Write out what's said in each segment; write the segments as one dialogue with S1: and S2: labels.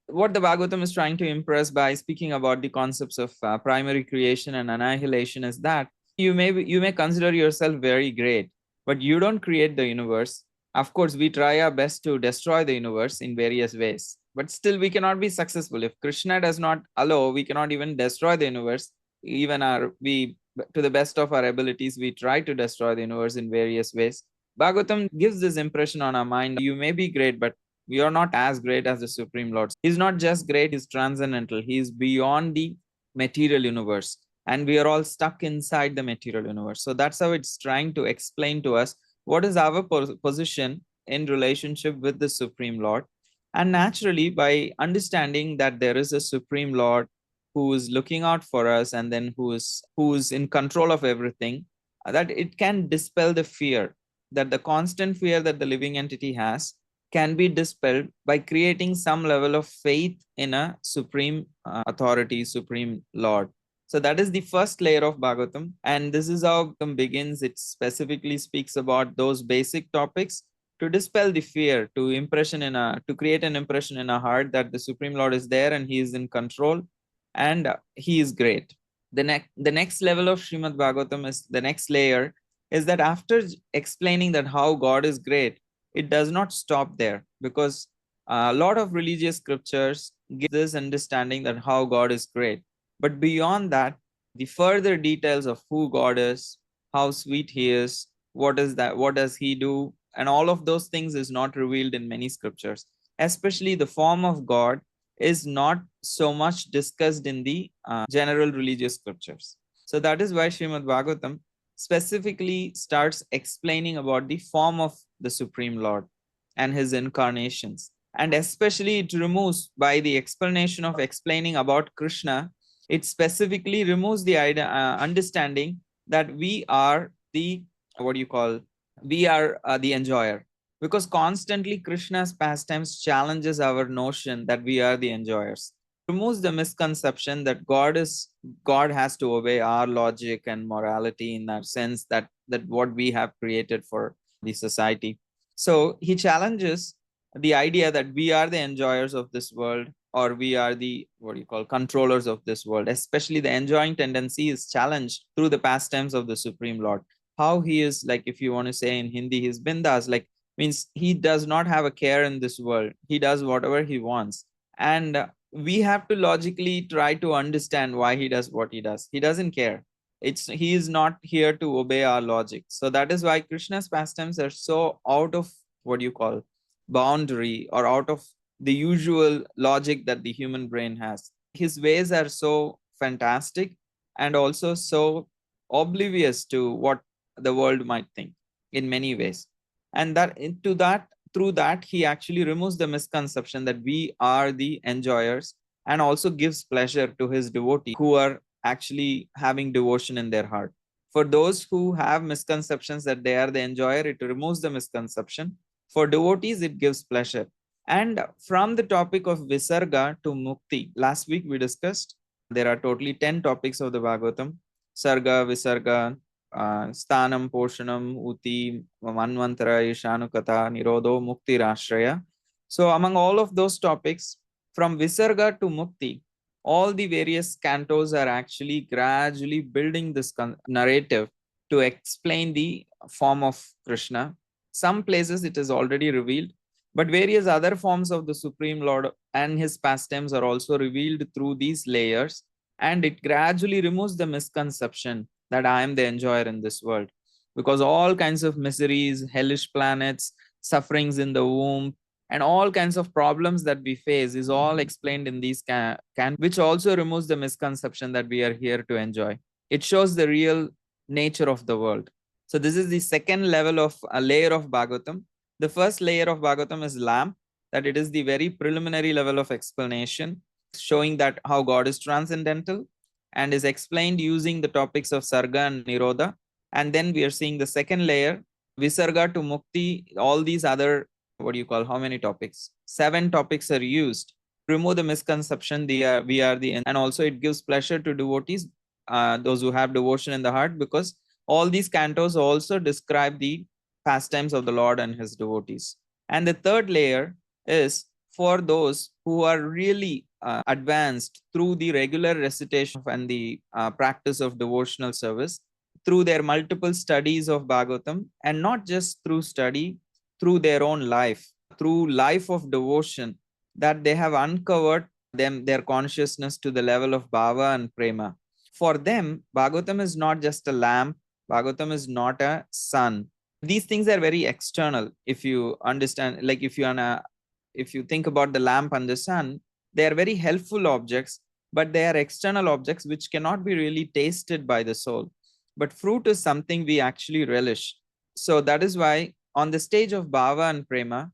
S1: what the Bhagavatam is trying to impress by speaking about the concepts of primary creation and annihilation is that you may consider yourself very great, but you don't create the universe. Of course, we try our best to destroy the universe in various ways, but still we cannot be successful. If Krishna does not allow, we cannot even destroy the universe. Even we, to the best of our abilities, we try to destroy the universe in various ways. Bhagavatam gives this impression on our mind: you may be great, but you are not as great as the Supreme Lord. He's not just great, he's transcendental. He's beyond the material universe. And we are all stuck inside the material universe. So that's how it's trying to explain to us what is our position in relationship with the Supreme Lord. And naturally, by understanding that there is a Supreme Lord who is looking out for us and then who is in control of everything, that it can dispel the fear, that the constant fear that the living entity has can be dispelled by creating some level of faith in a supreme authority, supreme Lord. So that is the first layer of Bhagavatam. And this is how it begins. It specifically speaks about those basic topics to dispel the fear, to create an impression in our heart that the Supreme Lord is there and he is in control and he is great. The next level of Srimad Bhagavatam is the next layer is that after explaining that how God is great, it does not stop there, because a lot of religious scriptures give this understanding that how God is great. But beyond that, the further details of who God is, how sweet he is, what does he do, and all of those things is not revealed in many scriptures. Especially the form of God is not so much discussed in the general religious scriptures. So that is why Srimad Bhagavatam specifically starts explaining about the form of the Supreme Lord and his incarnations. And especially it removes, by the explanation of explaining about Krishna, it specifically removes the idea, understanding that we are the, we are the enjoyer. Because constantly Krishna's pastimes challenges our notion that we are the enjoyers. Removes the misconception that God has to obey our logic and morality, in that sense that what we have created for the society. So he challenges the idea that we are the enjoyers of this world, or we are the controllers of this world. Especially the enjoying tendency is challenged through the pastimes of the Supreme Lord. How he is, like, if you want to say in Hindi, he's bindas, like, means he does not have a care in this world. He does whatever he wants. And we have to logically try to understand why he does what he does. He doesn't care. He is not here to obey our logic. So that is why Krishna's pastimes are so out of boundary, or out of the usual logic that the human brain has. His ways are so fantastic and also so oblivious to what the world might think in many ways. And through that, he actually removes the misconception that we are the enjoyers, and also gives pleasure to his devotees who are actually having devotion in their heart. For those who have misconceptions that they are the enjoyer, it removes the misconception. For devotees, it gives pleasure. And from the topic of Visarga to Mukti, last week we discussed, there are totally 10 topics of the Bhagavatam: Sarga, Visarga, Sthanam, Poshanam, Uti, Manvantara, Ishanukata, Nirodho, Mukti, Rashraya. So among all of those topics, from Visarga to Mukti, all the various cantos are actually gradually building this narrative to explain the form of Krishna. Some places it is already revealed, but various other forms of the Supreme Lord and his pastimes are also revealed through these layers, and it gradually removes the misconception that I am the enjoyer in this world. Because all kinds of miseries, hellish planets, sufferings in the womb, and all kinds of problems that we face is all explained in these which also removes the misconception that we are here to enjoy. It shows the real nature of the world. So this is the second level of a layer of Bhagavatam. The first layer of Bhagavatam is lamp, that it is the very preliminary level of explanation, showing that how God is transcendental, and is explained using the topics of Sarga and Nirodha. And then we are seeing the second layer, Visarga to Mukti. All these other, how many topics? 7 topics are used. Remove the misconception, and also it gives pleasure to devotees, those who have devotion in the heart, because all these cantos also describe the pastimes of the Lord and his devotees. And the third layer is for those who are really advanced through the regular recitation and the practice of devotional service, through their multiple studies of Bhagavatam, and not just through study, through their own life, through life of devotion, that they have uncovered their consciousness to the level of bhava and prema. For them, Bhagavatam is not just a lamp, Bhagavatam is not a sun. These things are very external. If you understand, like if you think about the lamp and the sun, they are very helpful objects, but they are external objects which cannot be really tasted by the soul. But fruit is something we actually relish. So that is why on the stage of bhava and prema,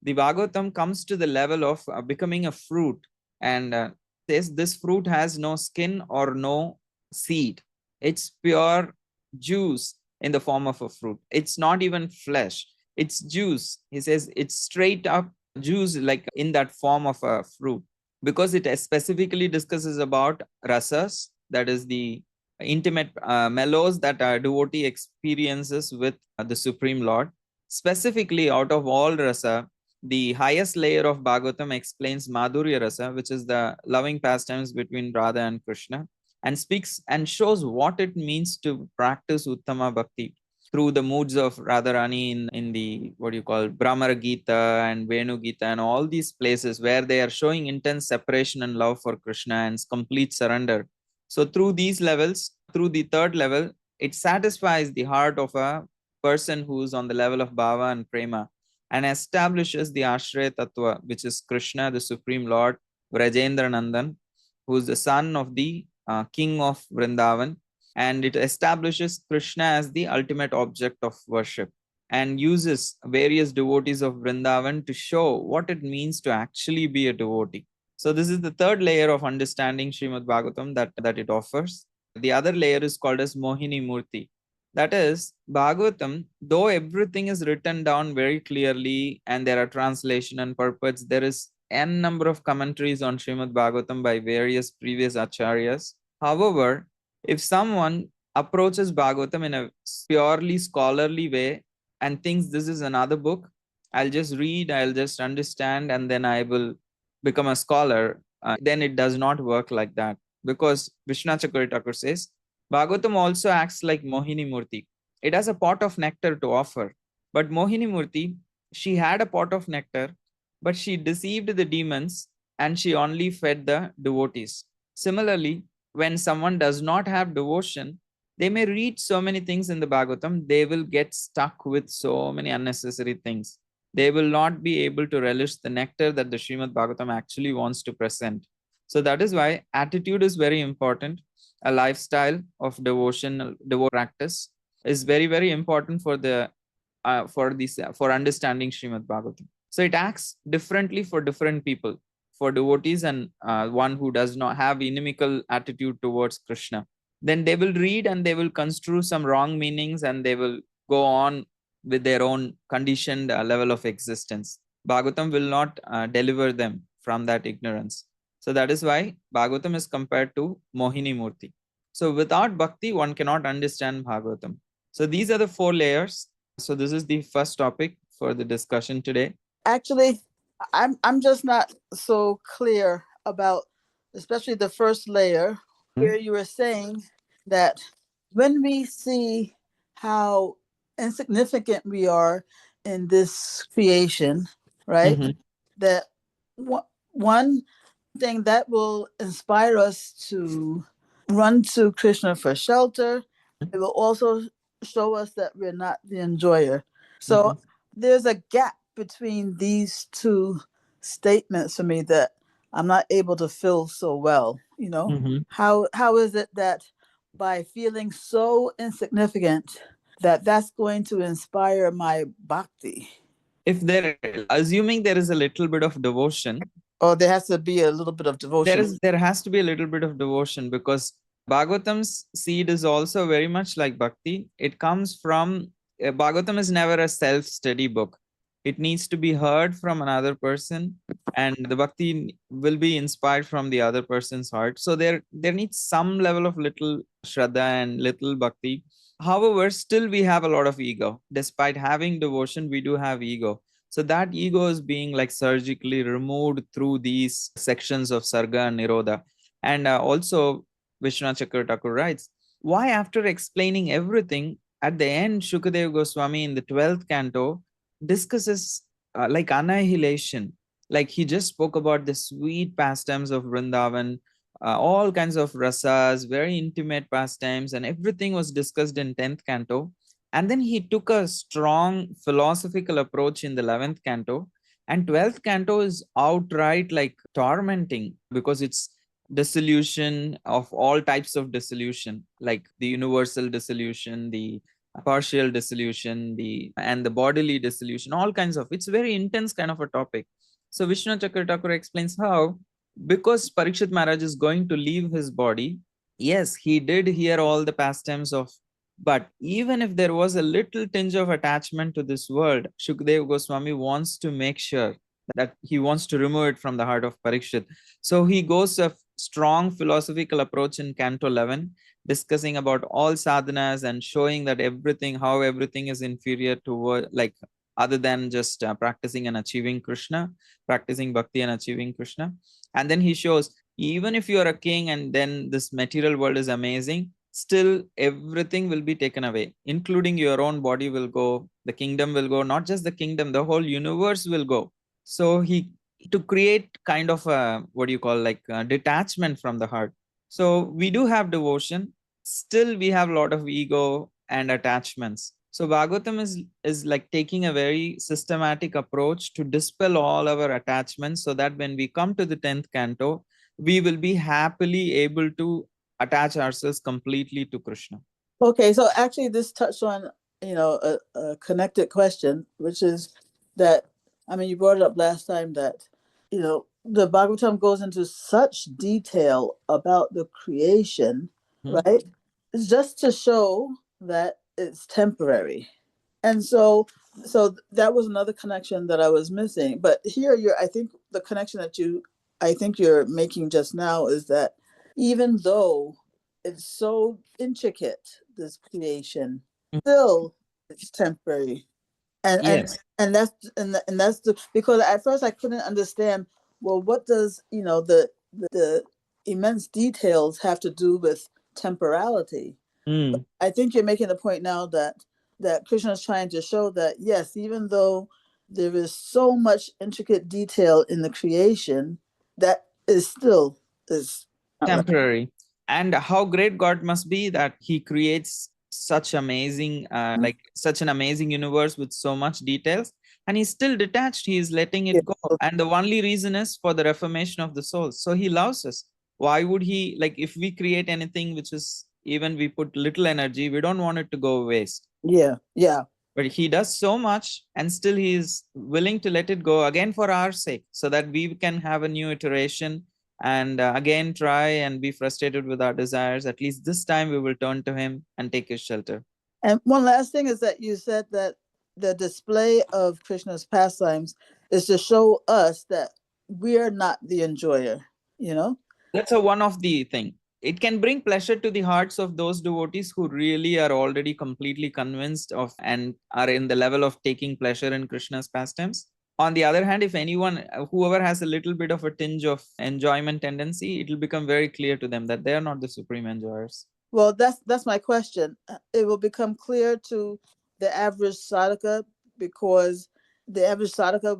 S1: the Bhagavatam comes to the level of becoming a fruit, and says this fruit has no skin or no seed. It's pure juice in the form of a fruit. It's not even flesh. It's juice. He says it's straight up juice, like in that form of a fruit, because it specifically discusses about rasas, that is the intimate mellows that a devotee experiences with the Supreme Lord. Specifically, out of all rasa, the highest layer of Bhagavatam explains Madhurya Rasa, which is the loving pastimes between Radha and Krishna, and speaks and shows what it means to practice Uttama Bhakti through the moods of Radharani in the, what you call, Brahmara Gita and Venu Gita and all these places where they are showing intense separation and love for Krishna and complete surrender. So through these levels, through the third level, it satisfies the heart of a person who is on the level of Bhava and Prema, and establishes the Ashraya Tattva, which is Krishna, the Supreme Lord, Vrajendra Nandan, who is the son of the king of Vrindavan, and it establishes Krishna as the ultimate object of worship, and uses various devotees of Vrindavan to show what it means to actually be a devotee. So this is the third layer of understanding Srimad Bhagavatam that it offers. The other layer is called as Mohini Murti. That is, Bhagavatam, though everything is written down very clearly and there are translation and purports, there is n number of commentaries on Srimad Bhagavatam by various previous acharyas. However, if someone approaches Bhagavatam in a purely scholarly way and thinks this is another book, I'll just read, I'll just understand, and then I will become a scholar, then it does not work like that. Because Vishwanath Chakravarti Thakur says, Bhagavatam also acts like Mohini Murti. It has a pot of nectar to offer. But Mohini Murti, she had a pot of nectar, but she deceived the demons and she only fed the devotees. Similarly, when someone does not have devotion, they may read so many things in the Bhagavatam, they will get stuck with so many unnecessary things. They will not be able to relish the nectar that the Srimad Bhagavatam actually wants to present. So that is why attitude is very important. A lifestyle of devotion practice is very, very important for the for understanding Srimad Bhagavatam. So it acts differently for different people, for devotees and one who does not have inimical attitude towards Krishna. Then they will read and they will construe some wrong meanings and they will go on with their own conditioned level of existence. Bhagavatam will not deliver them from that ignorance. So that is why Bhagavatam is compared to Mohini Murti. So without bhakti, one cannot understand Bhagavatam. So these are the four layers. So this is the first topic for the discussion today.
S2: Actually, I'm just not so clear about, especially the first layer, where you were saying that when we see how insignificant we are in this creation, right?
S1: Mm-hmm.
S2: That one thing that will inspire us to run to Krishna for shelter, it will also show us that we're not the enjoyer. So there's a gap between these two statements for me that I'm not able to fill so well. You know, how is it that by feeling so insignificant that's going to inspire my bhakti?
S1: If there, assuming there is a little bit of devotion,
S2: Oh, there has to be a little bit of devotion.
S1: there has to be a little bit of devotion, because Bhagavatam's seed is also very much like bhakti. It comes from Bhagavatam is never a self-study book. It needs to be heard from another person, and the bhakti will be inspired from the other person's heart. So there needs some level of little shraddha and little bhakti. However, still we have a lot of ego. Despite having devotion, we do have ego. So that ego is being like surgically removed through these sections of Sarga and Nirodha. And also, Vishwanath Chakravarti writes, why after explaining everything, at the end, Shukadeva Goswami in the 12th canto discusses like annihilation. Like he just spoke about the sweet pastimes of Vrindavan, all kinds of rasas, very intimate pastimes, and everything was discussed in 10th canto. And then he took a strong philosophical approach in the 11th canto. And 12th canto is outright like tormenting because it's dissolution of all types of dissolution, like the universal dissolution, the partial dissolution, the and the bodily dissolution, all kinds of, it's very intense kind of a topic. So Vishnu Chakravarti explains how, because Parikshit Maharaj is going to leave his body, yes, he did hear all the pastimes of, but even if there was a little tinge of attachment to this world, Shukdev Goswami wants to make sure that he wants to remove it from the heart of Parikshit. So he goes a strong philosophical approach in Canto 11, discussing about all sadhanas and showing that everything, how everything is inferior to like other than just practicing and achieving Krishna, practicing bhakti and achieving Krishna. And then he shows, even if you are a king and then this material world is amazing, still everything will be taken away, including your own body will go, the kingdom will go, not just the kingdom, the whole universe will go. So he, to create kind of a, what do you call, like detachment from the heart. So we do have devotion, still we have a lot of ego and attachments. So Bhagavatam is like taking a very systematic approach to dispel all our attachments, so that when we come to the 10th canto, we will be happily able to attach ourselves completely to Krishna.
S2: Okay, so actually this touched on, a connected question, which is that, I mean, you brought it up last time that, the Bhagavatam goes into such detail about the creation, right? It's just to show that it's temporary. And so that was another connection that I was missing. But here I think the connection that I think you're making just now is that even though it's so intricate, this creation, still it's temporary. And
S1: Yes.
S2: and that's because at first I couldn't understand, well, what does, the immense details have to do with temporality? I think you're making the point now that Krishna is trying to show that, yes, even though there is so much intricate detail in the creation, that is still is
S1: temporary. And how great God must be that he creates such amazing like such an amazing universe with so much details, and he's still detached, he is letting it go, and the only reason is for the reformation of the soul. So he loves us. Why would he, like, if we create anything which is, even we put little energy, we don't want it to go waste.
S2: Yeah.
S1: But he does so much, and still he is willing to let it go again for our sake, so that we can have a new iteration and again try and be frustrated with our desires. At least this time we will turn to him and take his shelter.
S2: And one last thing is that you said that the display of Krishna's pastimes is to show us that we are not the enjoyer,
S1: That's a one of the thing. It can bring pleasure to the hearts of those devotees who really are already completely convinced of and are in the level of taking pleasure in Krishna's pastimes. On the other hand, if anyone, whoever has a little bit of a tinge of enjoyment tendency, it will become very clear to them that they are not the supreme enjoyers.
S2: Well, that's my question. It will become clear to the average sadhaka, because the average sadhaka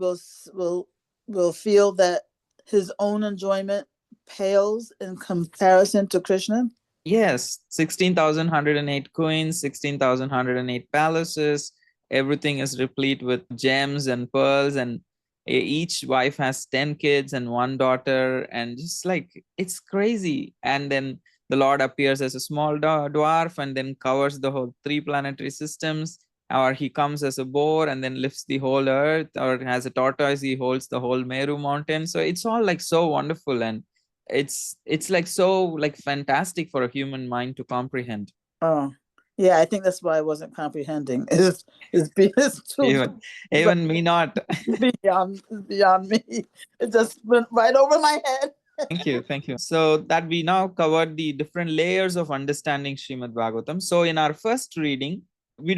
S2: will feel that his own enjoyment pales in comparison to Krishna.
S1: Yes, 16,108 queens, 16,108 palaces. Everything is replete with gems and pearls, and each wife has 10 kids and one daughter, and just like it's crazy. And then the Lord appears as a small dwarf and then covers the whole three planetary systems, or he comes as a boar and then lifts the whole earth, or as a tortoise, he holds the whole Meru mountain. So it's all like so wonderful, and it's like so like fantastic for a human mind to comprehend.
S2: Oh, yeah, I think that's why I wasn't comprehending. It's too
S1: Even me not.
S2: beyond me. It just went right over my head.
S1: Thank you. So that we now covered the different layers of understanding Srimad Bhagavatam. So in our first reading, we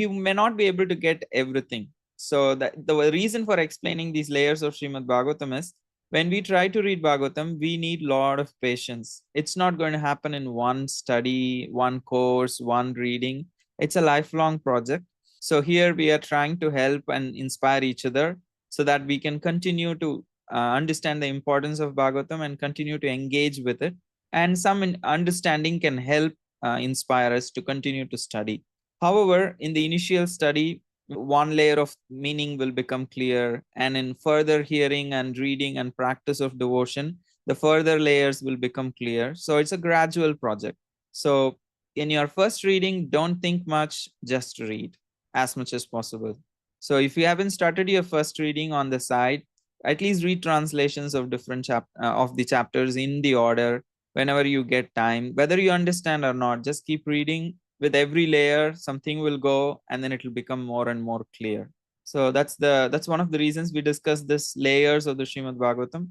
S1: may not be able to get everything. So the reason for explaining these layers of Srimad Bhagavatam is, when we try to read Bhagavatam, we need a lot of patience. It's not going to happen in one study, one course, one reading. It's a lifelong project. So here we are trying to help and inspire each other so that we can continue to understand the importance of Bhagavatam and continue to engage with it. And some understanding can help inspire us to continue to study. However, in the initial study, one layer of meaning will become clear, and in further hearing and reading and practice of devotion, the further layers will become clear. So it's a gradual project. So in your first reading, don't think much, just read as much as possible. So if you haven't started your first reading, on the side, at least read translations of different of the chapters in the order whenever you get time. Whether you understand or not, just keep reading. With every layer, something will go, and then it will become more and more clear. So that's one of the reasons we discuss this layers of the Srimad Bhagavatam.